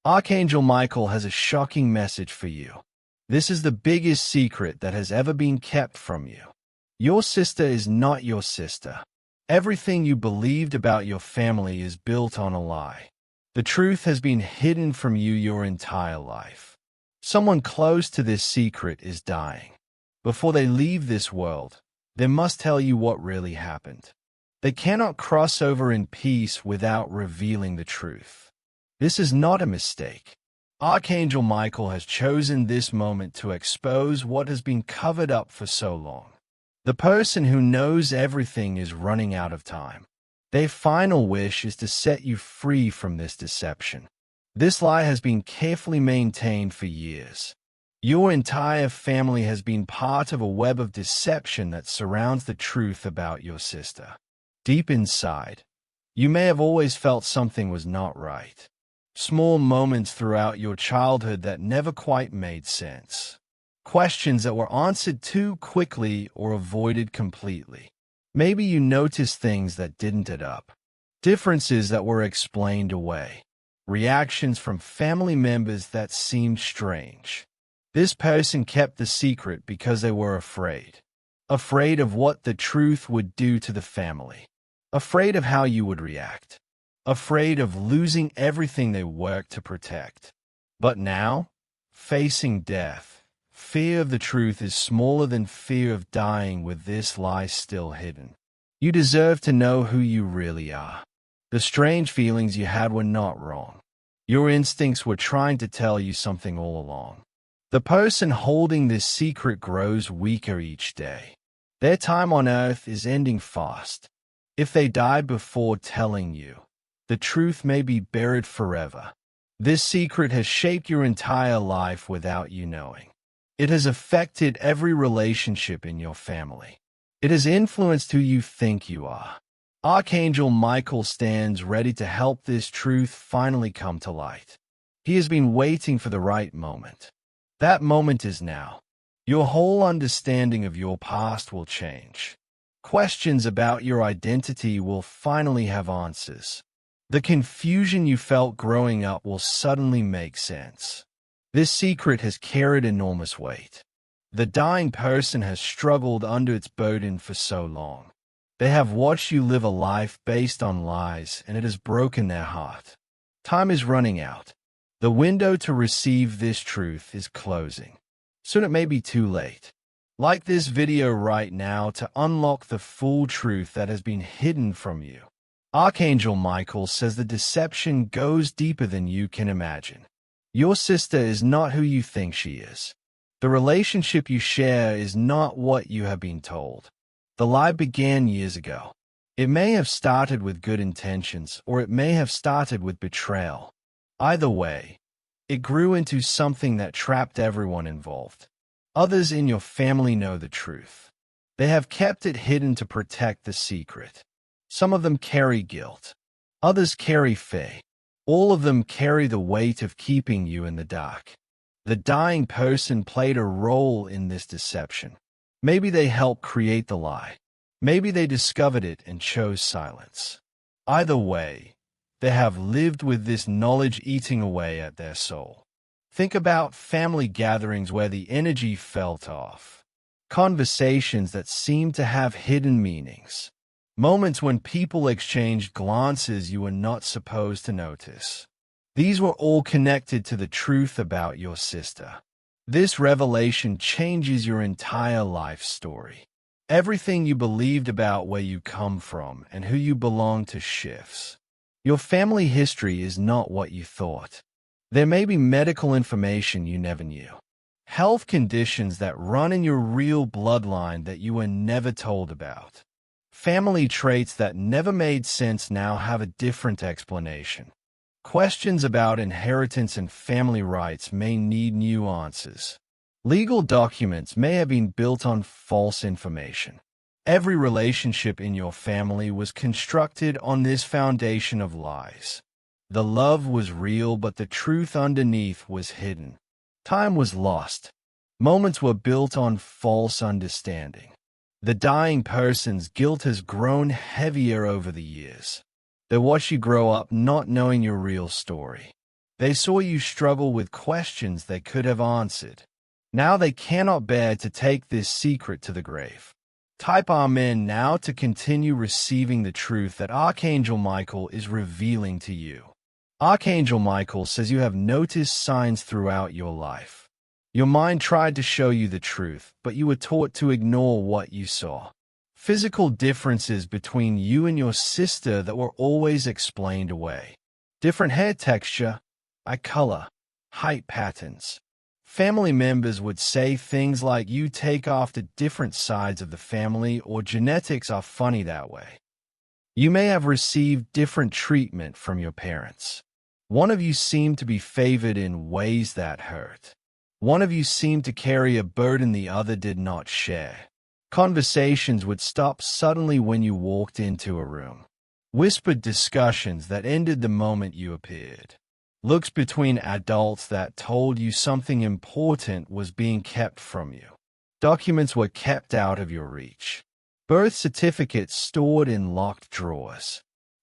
Archangel Michael has a shocking message for you. This is the biggest secret that has ever been kept from you. Your sister is not your sister. Everything you believed about your family is built on a lie. The truth has been hidden from you your entire life. Someone close to this secret is dying. Before they leave this world, they must tell you what really happened. They cannot cross over in peace without revealing the truth. This is not a mistake. Archangel Michael has chosen this moment to expose what has been covered up for so long. The person who knows everything is running out of time. Their final wish is to set you free from this deception. This lie has been carefully maintained for years. Your entire family has been part of a web of deception that surrounds the truth about your sister. Deep inside, you may have always felt something was not right. Small moments throughout your childhood that never quite made sense. Questions that were answered too quickly or avoided completely. Maybe you noticed things that didn't add up. Differences that were explained away. Reactions from family members that seemed strange. This person kept the secret because they were afraid. Afraid of what the truth would do to the family. Afraid of how you would react. Afraid of losing everything they worked to protect. But now, facing death, fear of the truth is smaller than fear of dying with this lie still hidden. You deserve to know who you really are. The strange feelings you had were not wrong. Your instincts were trying to tell you something all along. The person holding this secret grows weaker each day. Their time on earth is ending fast. If they die before telling you, the truth may be buried forever. This secret has shaped your entire life without you knowing. It has affected every relationship in your family. It has influenced who you think you are. Archangel Michael stands ready to help this truth finally come to light. He has been waiting for the right moment. That moment is now. Your whole understanding of your past will change. Questions about your identity will finally have answers. The confusion you felt growing up will suddenly make sense. This secret has carried enormous weight. The dying person has struggled under its burden for so long. They have watched you live a life based on lies, and it has broken their heart. Time is running out. The window to receive this truth is closing. Soon it may be too late. Like this video right now to unlock the full truth that has been hidden from you. Archangel Michael says the deception goes deeper than you can imagine. Your sister is not who you think she is. The relationship you share is not what you have been told. The lie began years ago. It may have started with good intentions, or it may have started with betrayal. Either way, it grew into something that trapped everyone involved. Others in your family know the truth. They have kept it hidden to protect the secret. Some of them carry guilt. Others carry fear. All of them carry the weight of keeping you in the dark. The dying person played a role in this deception. Maybe they helped create the lie. Maybe they discovered it and chose silence. Either way, they have lived with this knowledge eating away at their soul. Think about family gatherings where the energy felt off. Conversations that seemed to have hidden meanings. Moments when people exchanged glances you were not supposed to notice. These were all connected to the truth about your sister. This revelation changes your entire life story. Everything you believed about where you come from and who you belong to shifts. Your family history is not what you thought. There may be medical information you never knew. Health conditions that run in your real bloodline that you were never told about. Family traits that never made sense now have a different explanation. Questions about inheritance and family rights may need new answers. Legal documents may have been built on false information. Every relationship in your family was constructed on this foundation of lies. The love was real, but the truth underneath was hidden. Time was lost. Moments were built on false understanding. The dying person's guilt has grown heavier over the years. They watch you grow up not knowing your real story. They saw you struggle with questions they could have answered. Now they cannot bear to take this secret to the grave. Type Amen now to continue receiving the truth that Archangel Michael is revealing to you. Archangel Michael says you have noticed signs throughout your life. Your mind tried to show you the truth, but you were taught to ignore what you saw. Physical differences between you and your sister that were always explained away. Different hair texture, eye color, height patterns. Family members would say things like you take after different sides of the family or genetics are funny that way. You may have received different treatment from your parents. One of you seemed to be favored in ways that hurt. One of you seemed to carry a burden the other did not share. Conversations would stop suddenly when you walked into a room. Whispered discussions that ended the moment you appeared. Looks between adults that told you something important was being kept from you. Documents were kept out of your reach. Birth certificates stored in locked drawers.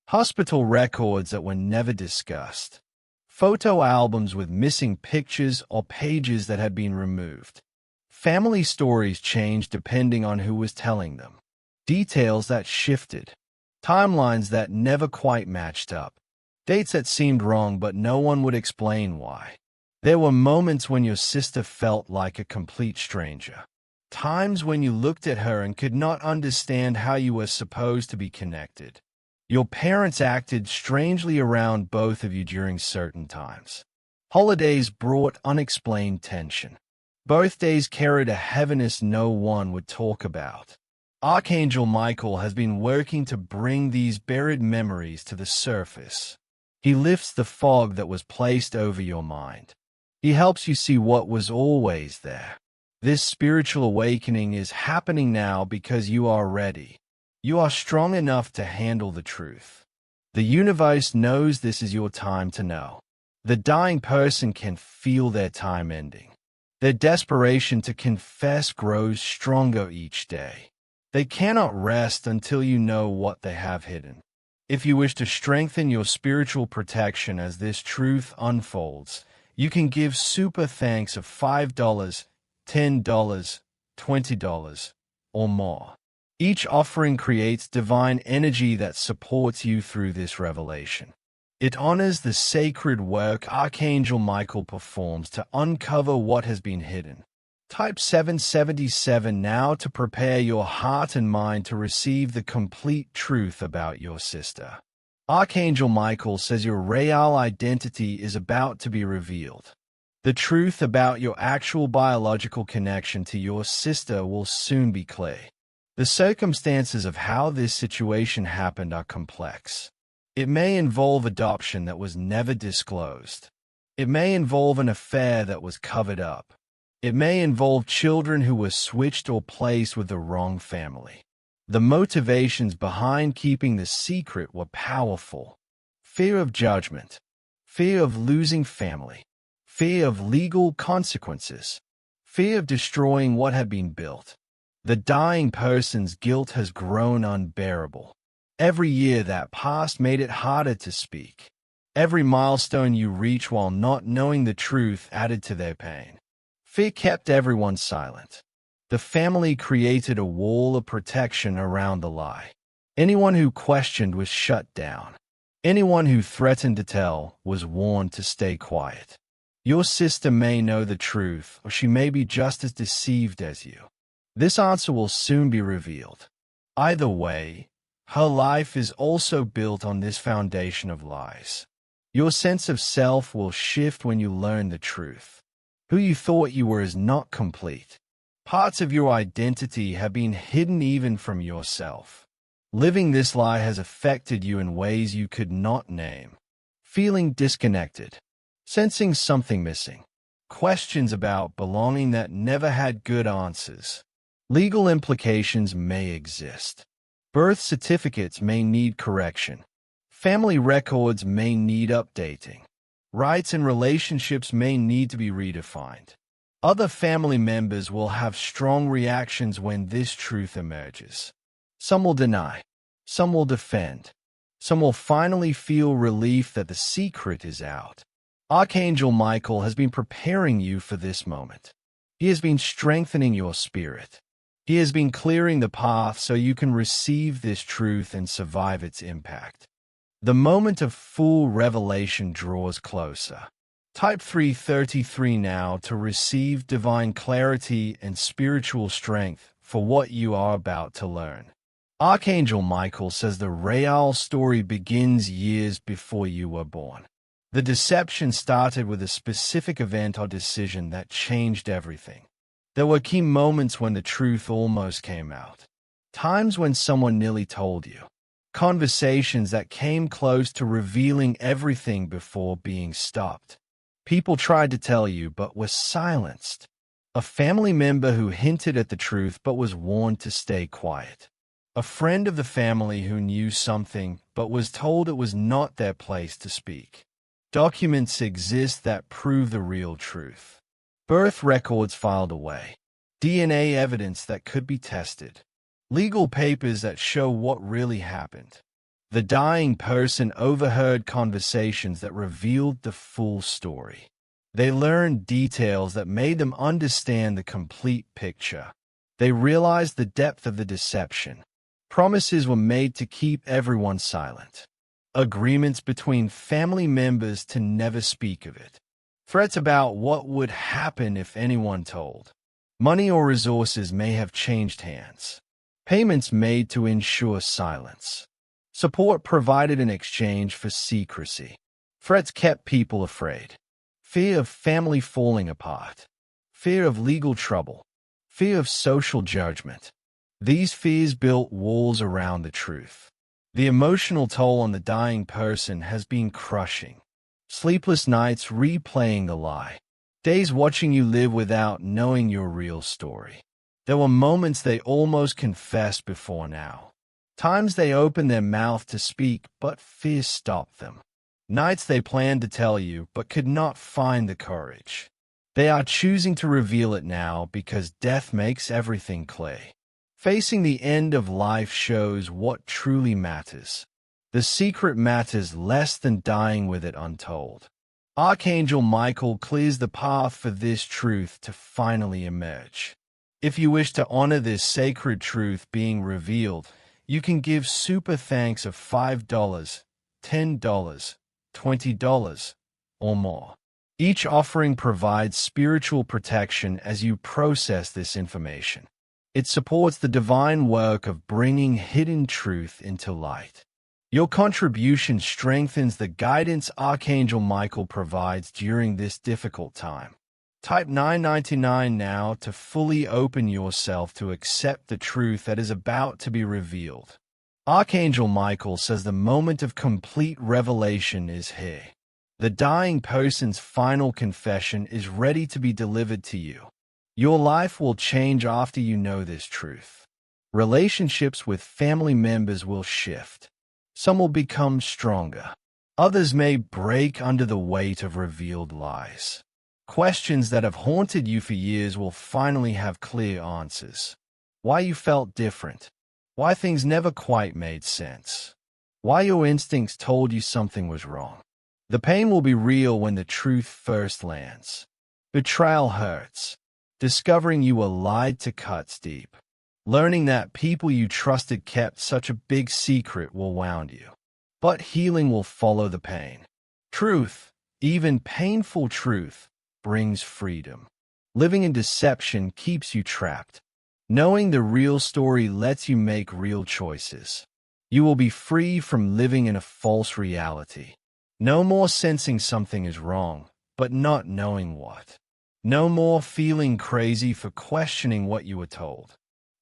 Hospital records that were never discussed. Photo albums with missing pictures or pages that had been removed. Family stories changed depending on who was telling them. Details that shifted. Timelines that never quite matched up. Dates that seemed wrong, but no one would explain why. There were moments when your sister felt like a complete stranger. Times when you looked at her and could not understand how you were supposed to be connected. Your parents acted strangely around both of you during certain times. Holidays brought unexplained tension. Birthdays carried a heaviness no one would talk about. Archangel Michael has been working to bring these buried memories to the surface. He lifts the fog that was placed over your mind. He helps you see what was always there. This spiritual awakening is happening now because you are ready. You are strong enough to handle the truth. The universe knows this is your time to know. The dying person can feel their time ending. Their desperation to confess grows stronger each day. They cannot rest until you know what they have hidden. If you wish to strengthen your spiritual protection as this truth unfolds, you can give super thanks of $5, $10, $20, or more. Each offering creates divine energy that supports you through this revelation. It honors the sacred work Archangel Michael performs to uncover what has been hidden. Type 777 now to prepare your heart and mind to receive the complete truth about your sister. Archangel Michael says your real identity is about to be revealed. The truth about your actual biological connection to your sister will soon be clear. The circumstances of how this situation happened are complex. It may involve adoption that was never disclosed. It may involve an affair that was covered up. It may involve children who were switched or placed with the wrong family. The motivations behind keeping the secret were powerful. Fear of judgment, fear of losing family, fear of legal consequences, fear of destroying what had been built. The dying person's guilt has grown unbearable. Every year that passed made it harder to speak. Every milestone you reach while not knowing the truth added to their pain. Fear kept everyone silent. The family created a wall of protection around the lie. Anyone who questioned was shut down. Anyone who threatened to tell was warned to stay quiet. Your sister may know the truth, or she may be just as deceived as you. This answer will soon be revealed. Either way, her life is also built on this foundation of lies. Your sense of self will shift when you learn the truth. Who you thought you were is not complete. Parts of your identity have been hidden even from yourself. Living this lie has affected you in ways you could not name. Feeling disconnected. Sensing something missing. Questions about belonging that never had good answers. Legal implications may exist. Birth certificates may need correction. Family records may need updating. Rights and relationships may need to be redefined. Other family members will have strong reactions when this truth emerges. Some will deny. Some will defend. Some will finally feel relief that the secret is out. Archangel Michael has been preparing you for this moment. He has been strengthening your spirit. He has been clearing the path so you can receive this truth and survive its impact. The moment of full revelation draws closer. Type 333 now to receive divine clarity and spiritual strength for what you are about to learn. Archangel Michael says the real story begins years before you were born. The deception started with a specific event or decision that changed everything. There were key moments when the truth almost came out. Times when someone nearly told you. Conversations that came close to revealing everything before being stopped. People tried to tell you but were silenced. A family member who hinted at the truth but was warned to stay quiet. A friend of the family who knew something but was told it was not their place to speak. Documents exist that prove the real truth. Birth records filed away. DNA evidence that could be tested. Legal papers that show what really happened. The dying person overheard conversations that revealed the full story. They learned details that made them understand the complete picture. They realized the depth of the deception. Promises were made to keep everyone silent. Agreements between family members to never speak of it. Threats about what would happen if anyone told. Money or resources may have changed hands. Payments made to ensure silence. Support provided in exchange for secrecy. Threats kept people afraid. Fear of family falling apart. Fear of legal trouble. Fear of social judgment. These fears built walls around the truth. The emotional toll on the dying person has been crushing. Sleepless nights replaying the lie. Days watching you live without knowing your real story. There were moments they almost confessed before now. Times they opened their mouth to speak, but fear stopped them. Nights they planned to tell you, but could not find the courage. They are choosing to reveal it now because death makes everything clear. Facing the end of life shows what truly matters. The secret matters less than dying with it untold. Archangel Michael clears the path for this truth to finally emerge. If you wish to honor this sacred truth being revealed, you can give super thanks of $5, $10, $20, or more. Each offering provides spiritual protection as you process this information. It supports the divine work of bringing hidden truth into light. Your contribution strengthens the guidance Archangel Michael provides during this difficult time. Type 999 now to fully open yourself to accept the truth that is about to be revealed. Archangel Michael says the moment of complete revelation is here. The dying person's final confession is ready to be delivered to you. Your life will change after you know this truth. Relationships with family members will shift. Some will become stronger. Others may break under the weight of revealed lies. Questions that have haunted you for years will finally have clear answers. Why you felt different. Why things never quite made sense. Why your instincts told you something was wrong. The pain will be real when the truth first lands. Betrayal hurts. Discovering you were lied to cuts deep. Learning that people you trusted kept such a big secret will wound you. But healing will follow the pain. Truth, even painful truth, brings freedom. Living in deception keeps you trapped. Knowing the real story lets you make real choices. You will be free from living in a false reality. No more sensing something is wrong, but not knowing what. No more feeling crazy for questioning what you were told.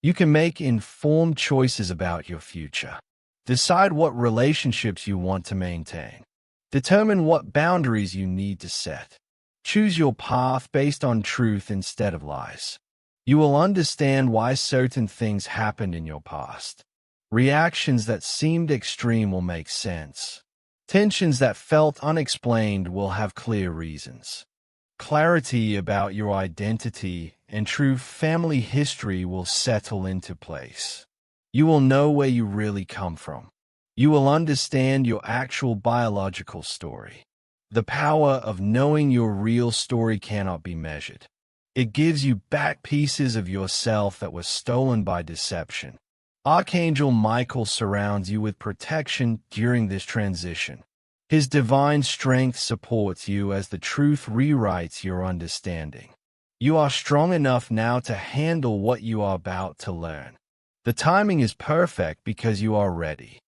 You can make informed choices about your future. Decide what relationships you want to maintain. Determine what boundaries you need to set. Choose your path based on truth instead of lies. You will understand why certain things happened in your past. Reactions that seemed extreme will make sense. Tensions that felt unexplained will have clear reasons. Clarity about your identity and true family history will settle into place. You will know where you really come from. You will understand your actual biological story. The power of knowing your real story cannot be measured. It gives you back pieces of yourself that were stolen by deception. Archangel Michael surrounds you with protection during this transition. His divine strength supports you as the truth rewrites your understanding. You are strong enough now to handle what you are about to learn. The timing is perfect because you are ready.